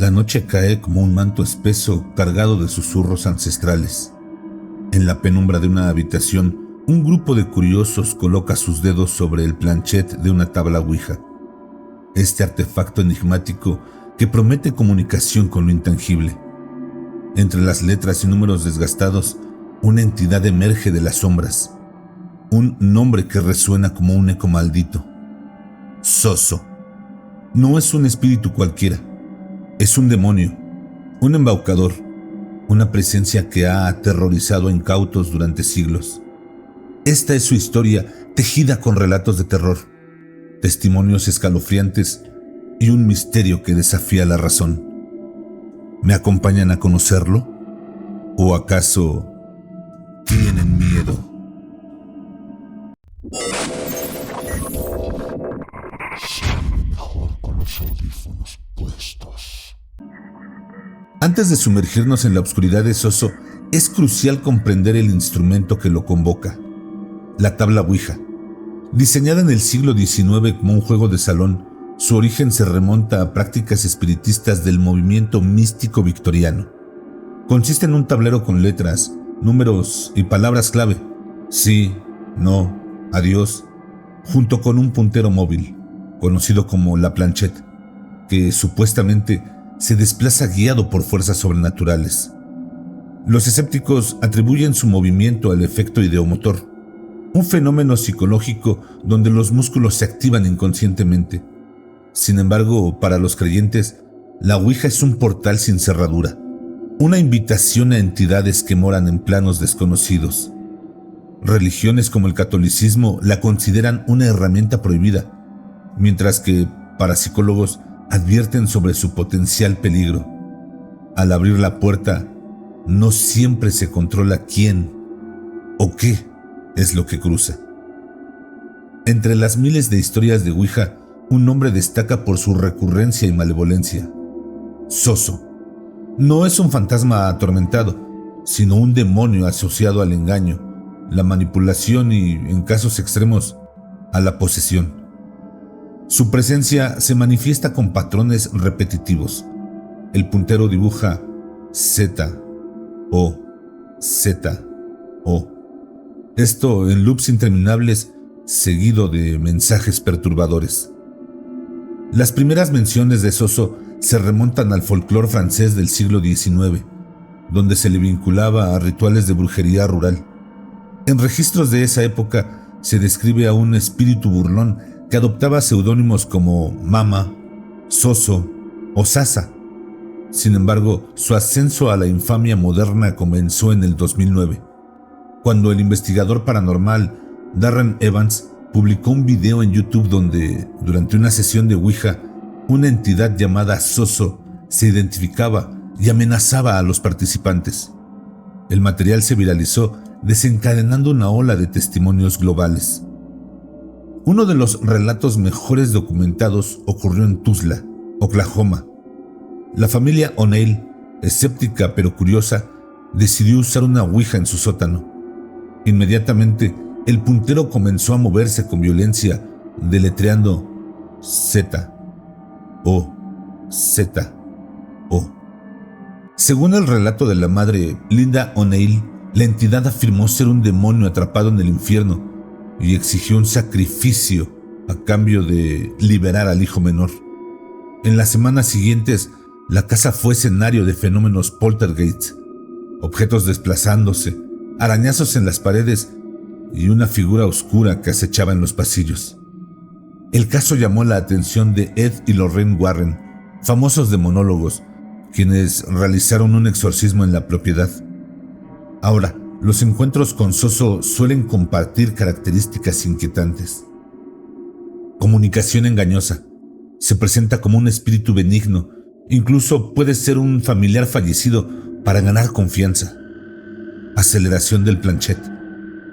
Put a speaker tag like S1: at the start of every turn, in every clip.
S1: La noche cae como un manto espeso cargado de susurros ancestrales. En la penumbra de una habitación, un grupo de curiosos coloca sus dedos sobre el planchet de una tabla Ouija. Este artefacto enigmático que promete comunicación con lo intangible. Entre las letras y números desgastados, una entidad emerge de las sombras. Un nombre que resuena como un eco maldito. Soso. No es un espíritu cualquiera. Es un demonio, un embaucador, una presencia que ha aterrorizado a incautos durante siglos. Esta es su historia, tejida con relatos de terror, testimonios escalofriantes y un misterio que desafía la razón. ¿Me acompañan a conocerlo? ¿O acaso tienen miedo?
S2: Mejor con los audífonos puestos.
S1: Antes de sumergirnos en la oscuridad de Soso, es crucial comprender el instrumento que lo convoca: la tabla Ouija. Diseñada en el siglo XIX como un juego de salón, su origen se remonta a prácticas espiritistas del movimiento místico victoriano. Consiste en un tablero con letras, números y palabras clave: sí, no, adiós, junto con un puntero móvil, conocido como la planchette, que supuestamente se desplaza guiado por fuerzas sobrenaturales. Los escépticos atribuyen su movimiento al efecto ideomotor, un fenómeno psicológico donde los músculos se activan inconscientemente. Sin embargo, para los creyentes, la Ouija es un portal sin cerradura, una invitación a entidades que moran en planos desconocidos. Religiones como el catolicismo la consideran una herramienta prohibida, mientras que parapsicólogos advierten sobre su potencial peligro. Al abrir la puerta, no siempre se controla quién o qué es lo que cruza. Entre las miles de historias de Ouija, un nombre destaca por su recurrencia y malevolencia: Soso. No es un fantasma atormentado, sino un demonio asociado al engaño, la manipulación y, en casos extremos, a la posesión. Su presencia se manifiesta con patrones repetitivos. El puntero dibuja Z, O, Z, O. Esto en loops interminables, seguido de mensajes perturbadores. Las primeras menciones de Soso se remontan al folclore francés del siglo XIX, donde se le vinculaba a rituales de brujería rural. En registros de esa época se describe a un espíritu burlón que adoptaba seudónimos como Mama, Soso o Sasa. Sin embargo, su ascenso a la infamia moderna comenzó en el 2009, cuando el investigador paranormal Darren Evans publicó un video en YouTube donde, durante una sesión de Ouija, una entidad llamada Soso se identificaba y amenazaba a los participantes. El material se viralizó, desencadenando una ola de testimonios globales. Uno de los relatos mejores documentados ocurrió en Tulsa, Oklahoma. La familia O'Neill, escéptica pero curiosa, decidió usar una Ouija en su sótano. Inmediatamente, el puntero comenzó a moverse con violencia, deletreando Z, O, Z, O. Según el relato de la madre Linda O'Neill, la entidad afirmó ser un demonio atrapado en el infierno y exigió un sacrificio a cambio de liberar al hijo menor. En las semanas siguientes, la casa fue escenario de fenómenos poltergeist, objetos desplazándose, arañazos en las paredes y una figura oscura que acechaba en los pasillos. El caso llamó la atención de Ed y Lorraine Warren, famosos demonólogos, quienes realizaron un exorcismo en la propiedad. Ahora, los encuentros con Soso suelen compartir características inquietantes. Comunicación engañosa. Se presenta como un espíritu benigno, incluso puede ser un familiar fallecido para ganar confianza. Aceleración del planchet.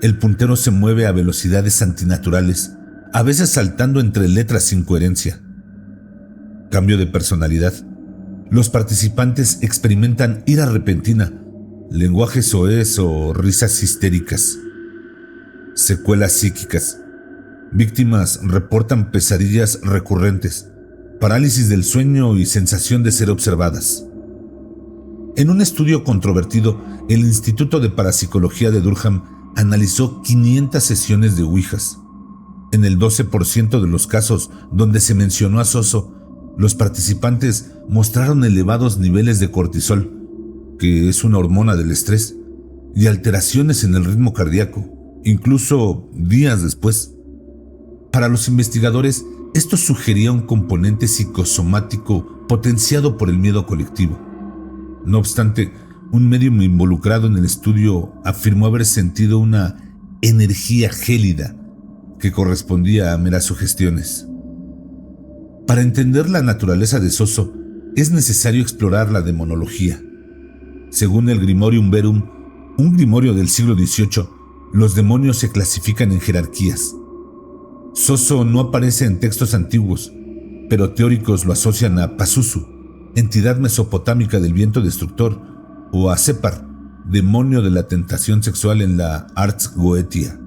S1: El puntero se mueve a velocidades antinaturales, a veces saltando entre letras sin coherencia. Cambio de personalidad. Los participantes experimentan ira repentina, lenguaje soez o risas histéricas. Secuelas psíquicas. Víctimas reportan pesadillas recurrentes, parálisis del sueño y sensación de ser observadas. En un estudio controvertido, el Instituto de Parapsicología de Durham analizó 500 sesiones de ouijas. En el 12% de los casos donde se mencionó a Soso, los participantes mostraron elevados niveles de cortisol, que es una hormona del estrés, y alteraciones en el ritmo cardíaco, incluso días después. Para los investigadores, esto sugería un componente psicosomático potenciado por el miedo colectivo. No obstante, un médium involucrado en el estudio afirmó haber sentido una energía gélida que correspondía a meras sugestiones. Para entender la naturaleza de Soso, es necesario explorar la demonología. Según el Grimorium Verum, un grimorio del siglo XVIII, los demonios se clasifican en jerarquías. Soso no aparece en textos antiguos, pero teóricos lo asocian a Pazuzu, entidad mesopotámica del viento destructor, o a Separ, demonio de la tentación sexual en la Ars Goetia.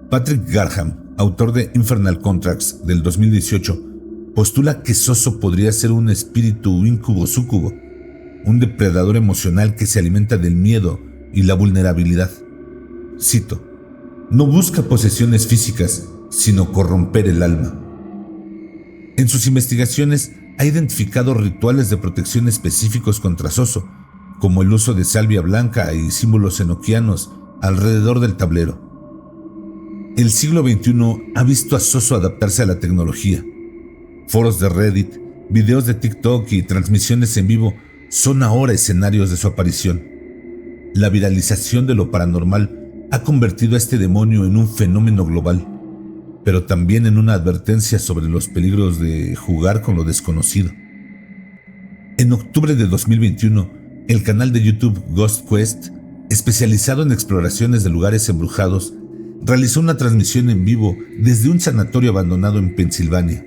S1: Patrick Garham, autor de Infernal Contracts del 2018, postula que Soso podría ser un espíritu incubo-súcubo, un depredador emocional que se alimenta del miedo y la vulnerabilidad. Cito: no busca posesiones físicas, sino corromper el alma. En sus investigaciones ha identificado rituales de protección específicos contra Soso, como el uso de salvia blanca y símbolos enoquianos alrededor del tablero. El siglo XXI ha visto a Soso adaptarse a la tecnología. Foros de Reddit, videos de TikTok y transmisiones en vivo son ahora escenarios de su aparición. La viralización de lo paranormal ha convertido a este demonio en un fenómeno global, pero también en una advertencia sobre los peligros de jugar con lo desconocido. En octubre de 2021, el canal de YouTube Ghost Quest, especializado en exploraciones de lugares embrujados, realizó una transmisión en vivo desde un sanatorio abandonado en Pensilvania.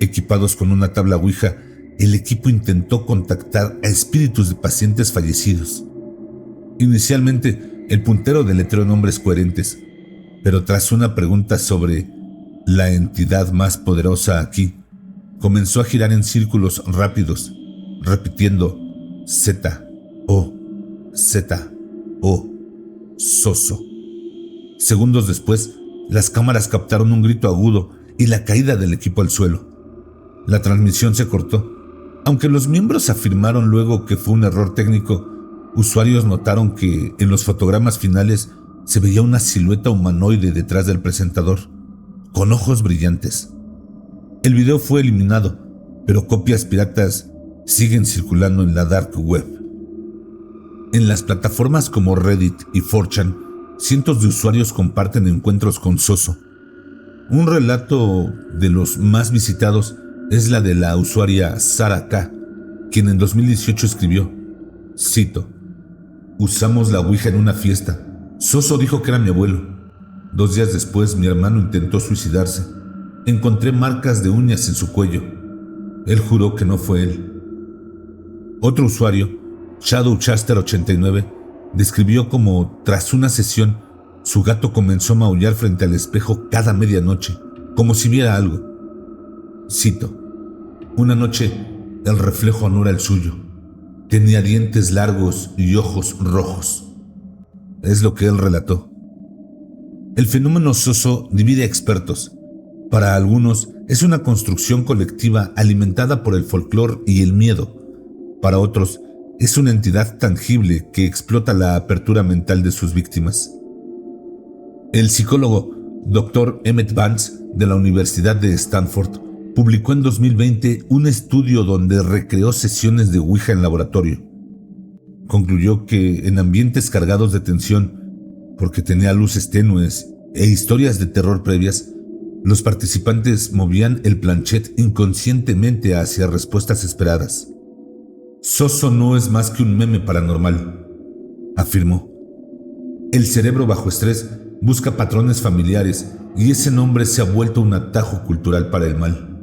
S1: Equipados con una tabla ouija, el equipo intentó contactar a espíritus de pacientes fallecidos. Inicialmente, el puntero deletreó nombres coherentes, pero tras una pregunta sobre la entidad más poderosa aquí, comenzó a girar en círculos rápidos, repitiendo Z-O, Z-O, Soso. Segundos después, las cámaras captaron un grito agudo y la caída del equipo al suelo. La transmisión se cortó. Aunque los miembros afirmaron luego que fue un error técnico, usuarios notaron que en los fotogramas finales se veía una silueta humanoide detrás del presentador, con ojos brillantes. El video fue eliminado, pero copias piratas siguen circulando en la dark web. En las plataformas como Reddit y 4chan, cientos de usuarios comparten encuentros con Soso. Un relato de los más visitados es la de la usuaria Sara K., quien en 2018 escribió, cito: usamos la ouija en una fiesta. Soso dijo que era mi abuelo. 2 días después mi hermano intentó suicidarse. Encontré marcas de uñas en su cuello. Él juró que no fue él. Otro usuario, Shadowchaster89, describió como, tras una sesión, su gato comenzó a maullar frente al espejo cada medianoche, como si viera algo. Cito: una noche, el reflejo no era el suyo. Tenía dientes largos y ojos rojos. Es lo que él relató. El fenómeno Soso divide a expertos. Para algunos, es una construcción colectiva alimentada por el folclore y el miedo. Para otros, es una entidad tangible que explota la apertura mental de sus víctimas. El psicólogo Dr. Emmett Vance de la Universidad de Stanford publicó en 2020 un estudio donde recreó sesiones de ouija en laboratorio. Concluyó que en ambientes cargados de tensión, porque tenía luces tenues e historias de terror previas, los participantes movían el planchet inconscientemente hacia respuestas esperadas. Soso no es más que un meme paranormal, afirmó. El cerebro bajo estrés busca patrones familiares y ese nombre se ha vuelto un atajo cultural para el mal,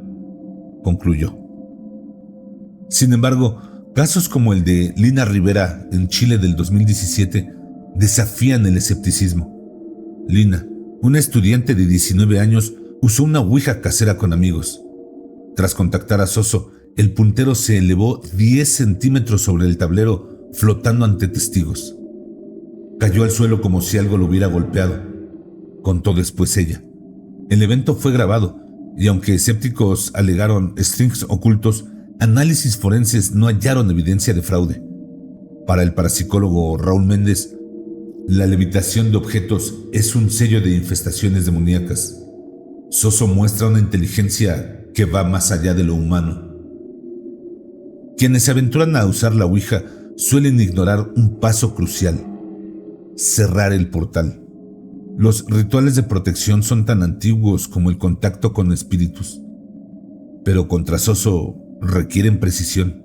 S1: concluyó. Sin embargo, casos como el de Lina Rivera en Chile del 2017 desafían el escepticismo. Lina, una estudiante de 19 años, usó una ouija casera con amigos. Tras contactar a Soso, el puntero se elevó 10 centímetros sobre el tablero, flotando ante testigos. Cayó al suelo como si algo lo hubiera golpeado, contó después ella. El evento fue grabado, y aunque escépticos alegaron strings ocultos, análisis forenses no hallaron evidencia de fraude. Para el parapsicólogo Raúl Méndez, la levitación de objetos es un sello de infestaciones demoníacas. Soso muestra una inteligencia que va más allá de lo humano. Quienes se aventuran a usar la Ouija suelen ignorar un paso crucial: cerrar el portal. Los rituales de protección son tan antiguos como el contacto con espíritus, pero contra Soso requieren precisión.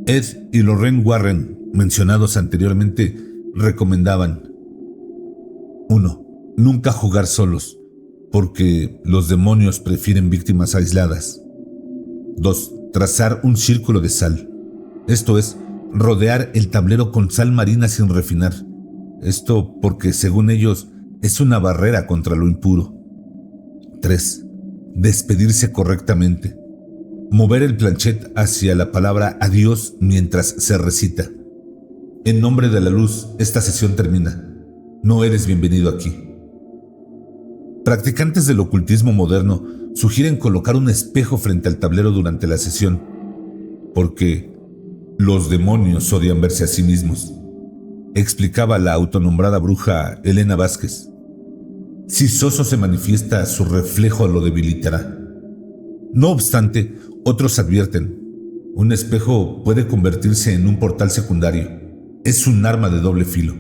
S1: Ed y Lorraine Warren, mencionados anteriormente, recomendaban: 1. Nunca jugar solos, porque los demonios prefieren víctimas aisladas. 2. Trazar un círculo de sal, esto es, rodear el tablero con sal marina sin refinar. Esto porque, según ellos, es una barrera contra lo impuro. 3. Despedirse correctamente. Mover el planchet hacia la palabra adiós mientras se recita: en nombre de la luz, esta sesión termina. No eres bienvenido aquí. Practicantes del ocultismo moderno sugieren colocar un espejo frente al tablero durante la sesión, porque los demonios odian verse a sí mismos, explicaba la autonombrada bruja Elena Vázquez. Si Soso se manifiesta, su reflejo lo debilitará. No obstante, otros advierten: un espejo puede convertirse en un portal secundario. Es un arma de doble filo.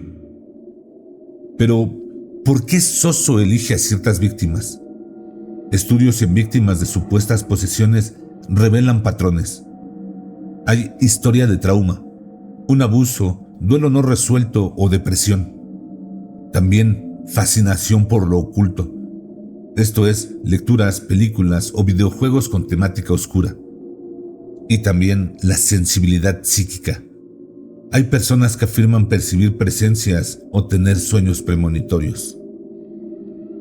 S1: Pero, ¿por qué Soso elige a ciertas víctimas? Estudios en víctimas de supuestas posesiones revelan patrones. Hay historia de trauma, un abuso, duelo no resuelto o depresión. También fascinación por lo oculto. Esto es, lecturas, películas o videojuegos con temática oscura. Y también la sensibilidad psíquica. Hay personas que afirman percibir presencias o tener sueños premonitorios.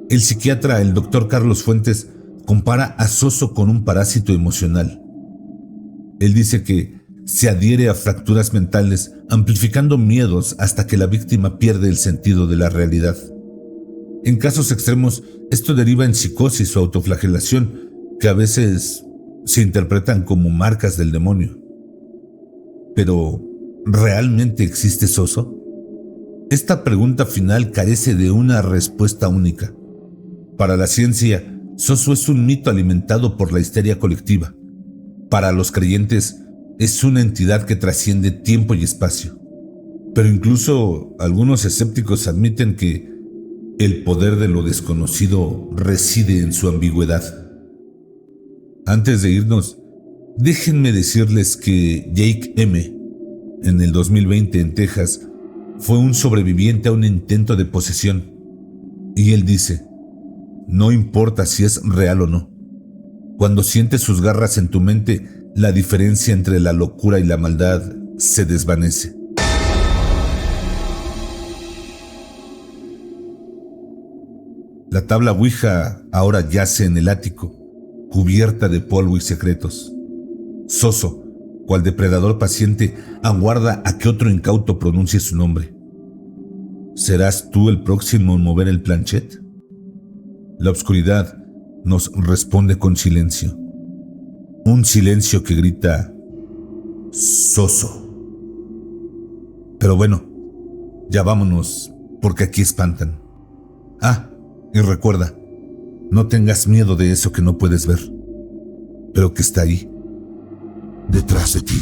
S1: El psiquiatra, el Dr. Carlos Fuentes, compara a Soso con un parásito emocional. Él dice que se adhiere a fracturas mentales, amplificando miedos hasta que la víctima pierde el sentido de la realidad. En casos extremos, esto deriva en psicosis o autoflagelación, que a veces se interpretan como marcas del demonio. Pero, ¿realmente existe Soso? Esta pregunta final carece de una respuesta única. Para la ciencia, Soso es un mito alimentado por la histeria colectiva. Para los creyentes, es una entidad que trasciende tiempo y espacio. Pero incluso algunos escépticos admiten que el poder de lo desconocido reside en su ambigüedad. Antes de irnos, déjenme decirles que Jake M., en el 2020 en Texas, fue un sobreviviente a un intento de posesión. Y él dice: no importa si es real o no. Cuando sientes sus garras en tu mente, la diferencia entre la locura y la maldad se desvanece. La tabla Ouija ahora yace en el ático, cubierta de polvo y secretos. Soso, cual depredador paciente, aguarda a que otro incauto pronuncie su nombre. ¿Serás tú el próximo en mover el planchet? La oscuridad nos responde con silencio. Un silencio que grita: Soso. Pero bueno, ya vámonos, porque aquí espantan. Y recuerda, no tengas miedo de eso que no puedes ver, pero que está ahí, detrás de ti.